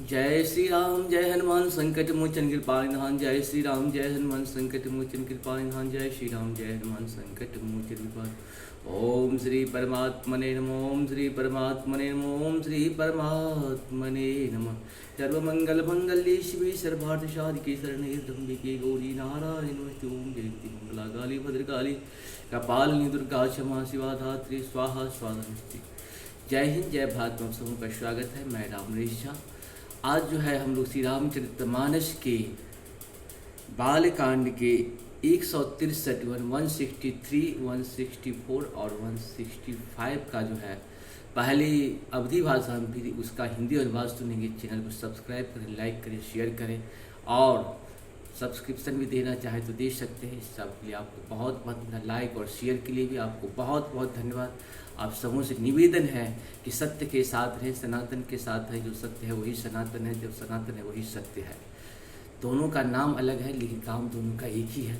जय श्री राम जय हनुमान संकट मोचन कृपानिधान। जय श्री राम जय हनुमान संकट मोचन कृपानिधान। जय श्री राम जय हनुमान संकट मोचन कृपा। ओम श्री परमात्मने नमः। ओम श्री परमात्मने नमः। ओम श्री परमात्मने नमः। सर्वमंगल मंगल्ये शिवे सर्वार्थ साधिके शरण्ये त्र्यंबके गौरी नारायणी नमोस्तुते। ओम जयंती मंगला काली भद्रकाली कपालिनी दुर्गा क्षमा शिवा धात्री स्वाहा स्वाहा नमस्ते। जय हिंद जय भारत। आप सबों का स्वागत है। मैं राम नरेश झा। आज जो है हम लोग श्री रामचरितमानस के बालकांड के 163 163 164 और 165 का जो है पहली अवधि भाषा में भी उसका हिंदी अनुवाद सुनेंगे। चैनल को सब्सक्राइब करें, लाइक करें, शेयर करें और सब्सक्रिप्शन भी देना चाहे तो दे सकते हैं। इस सब के लिए आपको बहुत बहुत लाइक और शेयर के लिए भी आपको बहुत बहुत धन्यवाद। आप सबों से निवेदन है कि सत्य के साथ रहें, सनातन के साथ है। जो सत्य है वही सनातन है, जो सनातन है वही सत्य है। दोनों का नाम अलग है लेकिन काम दोनों का एक ही है।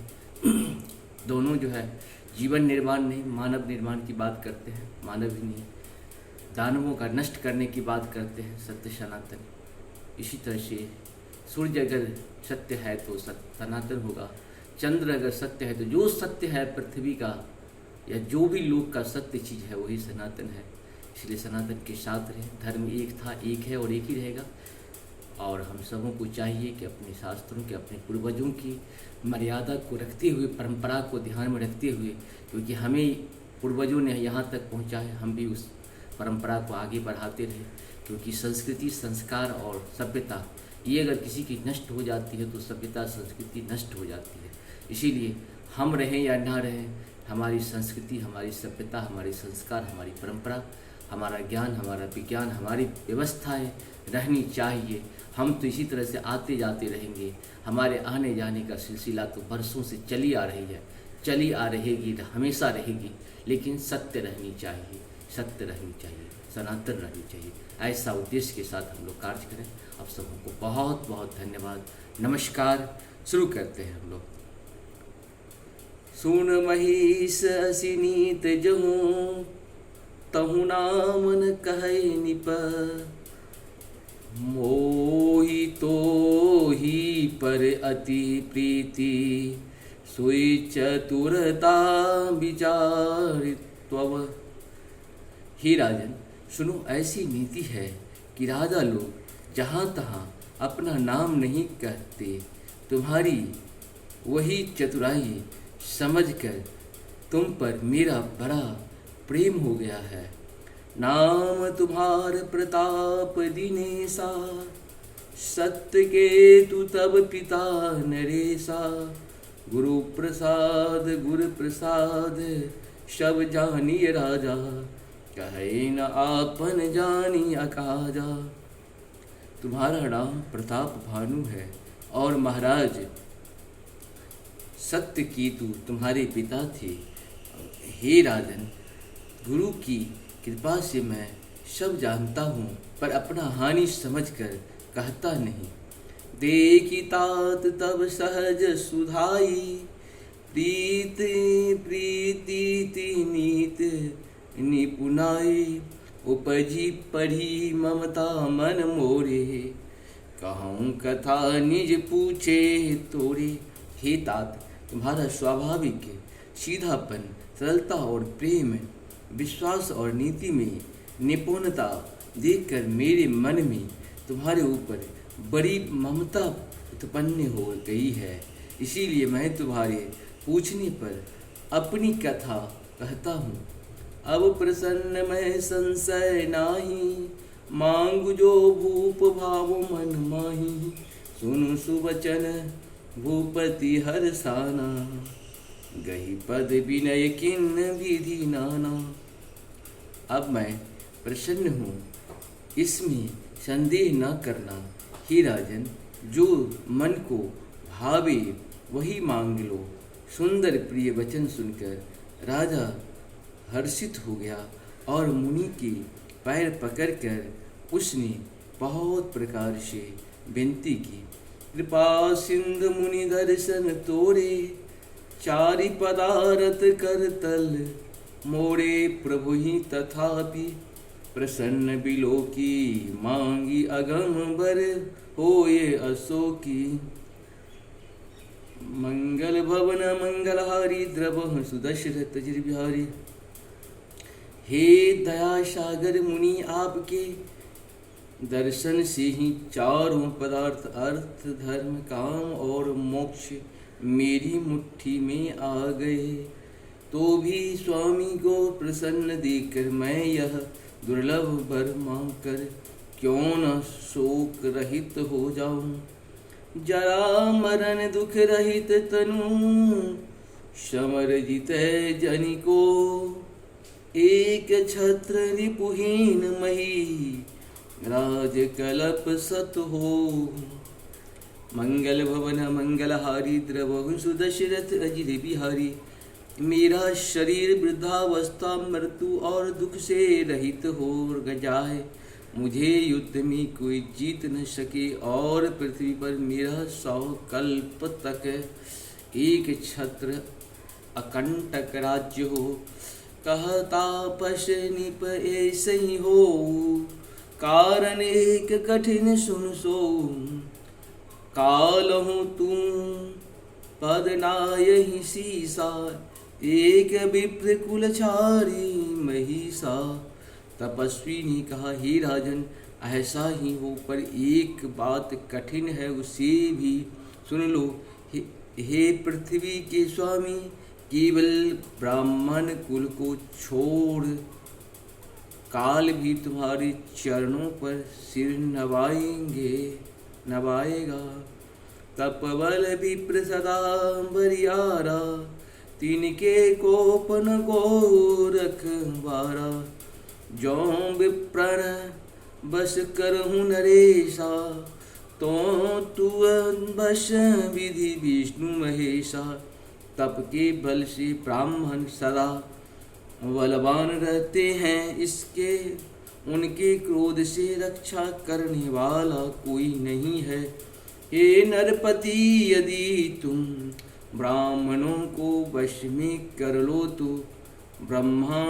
दोनों जो है जीवन निर्माण नहीं मानव निर्माण की बात करते हैं। मानव ही नहीं, दानवों का नष्ट करने की बात करते हैं। सत्य सनातन। इसी तरह से सूर्य अगर सत्य है तो सनातन होगा। चंद्र अगर सत्य है तो जो सत्य है पृथ्वी का या जो भी लोक का सत्य चीज़ है वही सनातन है। इसलिए सनातन के साथ रहे। धर्म एक था, एक है और एक ही रहेगा। और हम सबों को चाहिए कि अपने शास्त्रों के, अपने पूर्वजों की मर्यादा को रखते हुए, परंपरा को ध्यान में रखते हुए, क्योंकि हमें पूर्वजों ने यहाँ तक पहुँचा है, हम भी उस परंपरा को आगे बढ़ाते रहे। क्योंकि संस्कृति, संस्कार और सभ्यता ये अगर किसी की नष्ट हो जाती है तो सभ्यता, संस्कृति नष्ट हो जाती है। इसीलिए हम रहें या ना रहें, हमारी संस्कृति, हमारी सभ्यता, हमारे संस्कार, हमारी परंपरा, हमारा ज्ञान, हमारा विज्ञान, हमारी व्यवस्थाएं रहनी चाहिए। हम तो इसी तरह से आते जाते रहेंगे। हमारे आने जाने का सिलसिला तो बरसों से चली आ रही है, चली आ रहेगी, हमेशा रहेगी। लेकिन सत्य रहनी चाहिए, सत्य रहनी चाहिए, सनातन रहनी चाहिए। ऐसा उद्देश्य के साथ हम लोग कार्य करें। आप सबों को बहुत बहुत धन्यवाद। नमस्कार। शुरू करते हैं हम लोग। सुन महिष असिनीत जहूँ तहु नाम न कहे निप। मोहि तो ही पर अति प्रीति सोई चतुरता विचारित्व। हे राजन, सुनो, ऐसी नीति है कि राजा लोग जहाँ तहाँ अपना नाम नहीं कहते। तुम्हारी वही चतुराई समझकर तुम पर मेरा बड़ा प्रेम हो गया है। नाम तुम्हार प्रताप दिनेसा, सत्य के तु तब पिता नरेसा। गुरु प्रसाद सब जानिए राजा, कहे न आपन जानी अकाजा। तुम्हारा नाम प्रताप भानु है और महाराज सत्य केतु तुम्हारे पिता थे। हे राजन, गुरु की कृपा से मैं सब जानता हूँ पर अपना हानि समझकर कहता नहीं। देखी तात तब सहज सुधाई, प्रीति नीत निपुनाई। उपजी पढ़ी ममता मन मोरे, कहूँ कथा निज पूछे तोरे। हे तात, तुम्हारा स्वाभाविक सीधापन, सरलता और प्रेम, विश्वास और नीति में निपुणता देखकर मेरे मन में तुम्हारे ऊपर बड़ी ममता उत्पन्न हो गई है। इसीलिए मैं तुम्हारे पूछने पर अपनी कथा कहता हूँ। अब प्रसन्न मैं संशय नाही, मांगु जो भूप भाव मन माही। सुनु सुवचन भूपति हरसाना, गही पद विनय किन विधि नाना। अब मैं प्रसन्न हूँ, इसमें संदेह न करना। हे राजन, जो मन को भावे वही मांग लो। सुंदर प्रिय वचन सुनकर राजा हर्षित हो गया और मुनि के पैर पकड़कर उसने बहुत प्रकार से विनती की। कृपा सिंधु मुनि दर्शन तोरे, चारि पदारथ कर तल मोरे। प्रभु ही तथापि प्रसन्न बिलो की मांगी अगम बर होए अशोकी। मंगल भवन मंगलहारी द्रवह सुदशरथ अजिर बिहारी। हे दया सागर मुनि आपके दर्शन से ही चारों पदार्थ अर्थ धर्म काम और मोक्ष मेरी मुट्ठी में आ गए। तो भी स्वामी को प्रसन्न देखकर मैं यह दुर्लभ वर मांगकर क्यों न शोक रहित हो जाऊं। जरा मरण दुख रहित तनु समर जितै जनि को। एक छत्र रिपुहीन मही राज कलप सत हो। मंगल भवन मंगलहारी द्रवहु सुदशरथ अजिर बिहारी। मेरा शरीर वृद्धावस्था मृत्यु और दुख से रहित हो जाए। मुझे युद्ध में कोई जीत न सके और पृथ्वी पर मेरा 100 कल्प तक एक छत्र अकंटक राज्य हो। कहता पश निप ऐसे ही हो कारण एक कठिन सुन सो। कालहु तुम पद नायहि सीसा एक विप्र कुल छारी महिषा। तपस्वी ने कहा हे राजन ऐसा ही हो पर एक बात कठिन है उसे भी सुन लो। हे पृथ्वी के स्वामी केवल ब्राह्मण कुल को छोड़ काल भी तुम्हारे चरणों पर सिर नवाएगा। तपबल विप्र सदा बरियारा तिनके कोपन को रखवारा। जो विप्रण बस करहूँ नरेशा तो तू बस विधि विष्णु महेशा। तप के बल से ब्राह्मण सदा बलवान रहते हैं इसके उनके क्रोध से रक्षा करने वाला कोई नहीं है। हे नरपति यदि तुम ब्राह्मणों को वश में कर लो तो ब्रह्मा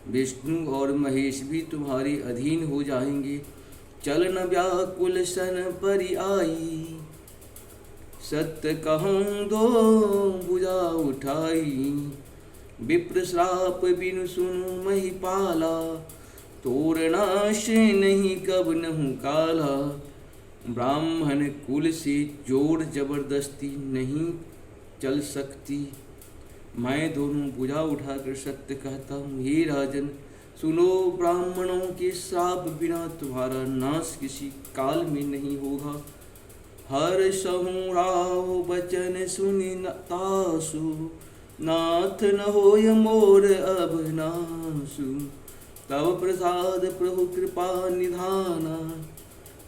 विष्णु और महेश भी तुम्हारे अधीन हो जाएंगे। चल न व्याकुल सन परि आई सत्य कहूँ दो भुजा उठाई। विप्र श्राप बिनु सुनु महिपाला तोर नाश नहीं कब नहु काला। ब्राह्मण कुल से जोड़ जबरदस्ती नहीं चल सकती। मैं दोनों भुजा उठाकर सत्य कहता हूँ। हे राजन सुनो ब्राह्मणों के श्राप बिना तुम्हारा नाश किसी काल में नहीं होगा। हर सहु राव बचन सुनि तासु नाथ न होय मोर अब नासु। तव प्रसाद प्रभु कृपा निधाना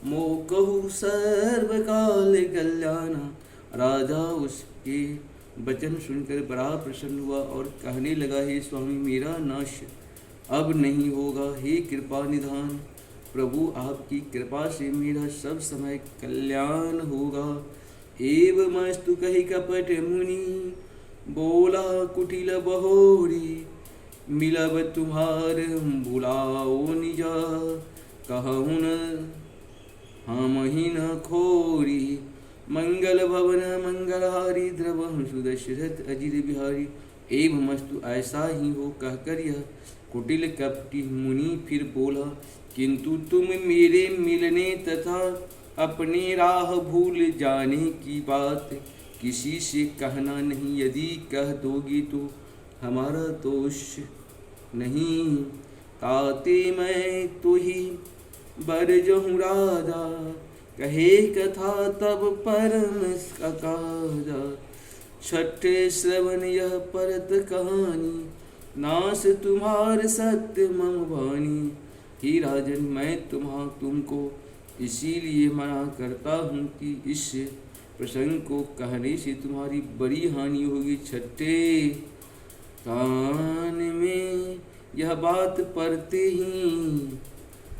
मोकहु सर्व काल कल्याणा। राजा उसके वचन सुनकर बड़ा प्रसन्न हुआ और कहने लगा हे स्वामी मेरा नाश अब नहीं होगा। हे कृपा निधान प्रभु आपकी कृपा से मेरा सब समय कल्याण होगा। एवमस्तु कहि कपट मुनि बोला कुटिल बहोरी। मिलब तुम्हार बुलाओ निजा कहूँ न हम ही न खोरी। मंगल भवन मंगलहारी द्रवहु सुदशरथ अजिर बिहारी। एवमस्तु ऐसा ही हो कहकर यह कुटिल कपटी मुनि फिर बोला किंतु तुम मेरे मिलने तथा अपने राह भूल जाने की बात किसी से कहना नहीं। यदि कह दोगी तो हमारा दोष नहीं। ताते मैं तो ही बरजहूँ राजा कहे कथा तब परम अकाजा। छठे श्रवण यह परत कहानी नाश तुम्हार सत्य मम वाणी। ही राजन मैं तुमको इसीलिए मना करता हूँ कि इस प्रसंग को कहने से तुम्हारी बड़ी हानि होगी। छठे कान में यह बात पड़ते ही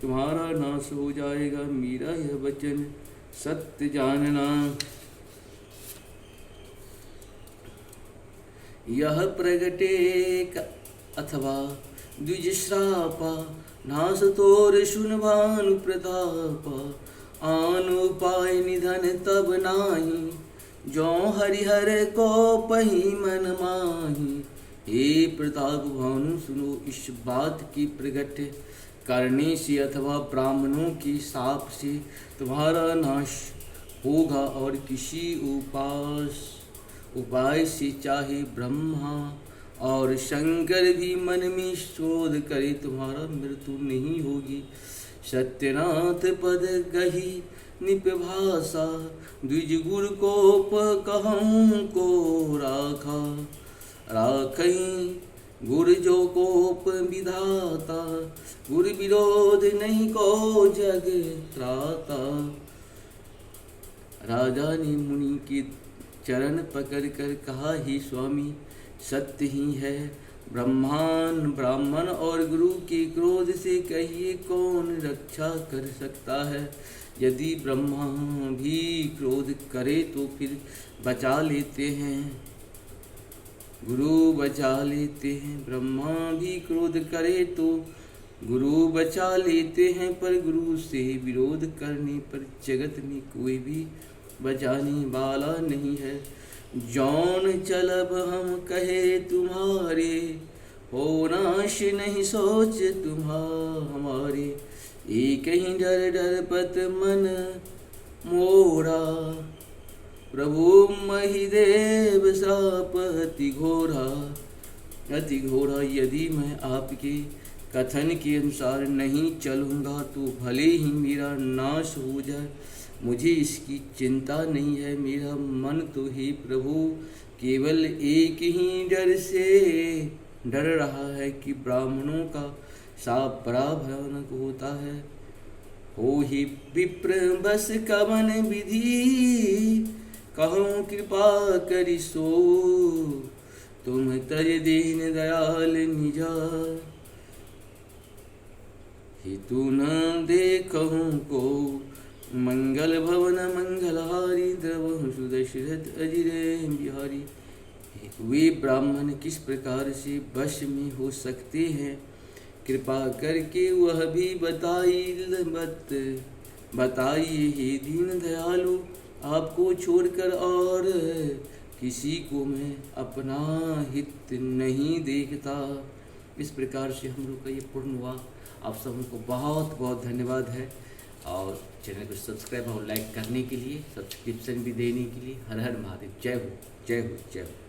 तुम्हारा नाश हो जाएगा। मेरा यह वचन सत्य जानना। यह प्रगटे अथवा द्विजश्रापा नास तोर सुन भानु प्रताप, आन उपाय निधन तब नाही, जो हरिहर को पही मन माही। हे प्रताप भानु सुनो इस बात की प्रगट करने से अथवा ब्राह्मणों की शाप से तुम्हारा नाश होगा, और किसी उपाय से चाहे ब्रह्मा और शंकर भी मन में शोध करे तुम्हारा मृत्यु नहीं होगी। सत्यनाथ पद गही निपभाषा, द्विज गुर कोप कहूँ को राखा। राखई गुर जो कोप विधाता, गुर विरोध नहीं को जग त्राता। राजा ने मुनि के चरण पकड़ कर कहा, ही स्वामी सत्य ही है, ब्राह्मण और गुरु के क्रोध से कहिए कौन रक्षा कर सकता है। यदि ब्रह्मा भी क्रोध करे तो फिर बचा लेते हैं, गुरु बचा लेते हैं। ब्रह्मा भी क्रोध करे तो गुरु बचा लेते हैं, पर गुरु से विरोध करने पर जगत में कोई भी बचाने वाला नहीं है। जौन चलब हम कहे तुम्हारे, हो नाश नहीं सोच हमारे। एक ही डर डर पत मन मोरा, प्रभु महिदेव साप अति घोरा। यदि मैं आपके कथन के अनुसार नहीं चलूँगा तो भले ही मेरा नाश हो जाए, मुझे इसकी चिंता नहीं है। मेरा मन तो ही प्रभु केवल एक ही डर से डर रहा है कि ब्राह्मणों का शाप बड़ा भयानक होता है। हो ही विप्र बस कवन विधि, कहूँ कृपा करि सो, तुम तज दीन दयाल निजा। हितु न देखहूँ को, मंगल भवन मंगलहारी, द्रवहु सुदशरथ अजिरे बिहारी। वे ब्राह्मण किस प्रकार से वश में हो सकते हैं, कृपा करके वह भी बताइए। हे दीन दयालु, आपको छोड़कर और किसी को मैं अपना हित नहीं देखता। इस प्रकार से हम लोग का ये पूर्ण हुआ। आप सबको बहुत बहुत धन्यवाद है, और चैनल को सब्सक्राइब और लाइक करने के लिए, सब्सक्रिप्शन भी देने के लिए। हर हर महादेव। जय हो जय हो जय हो।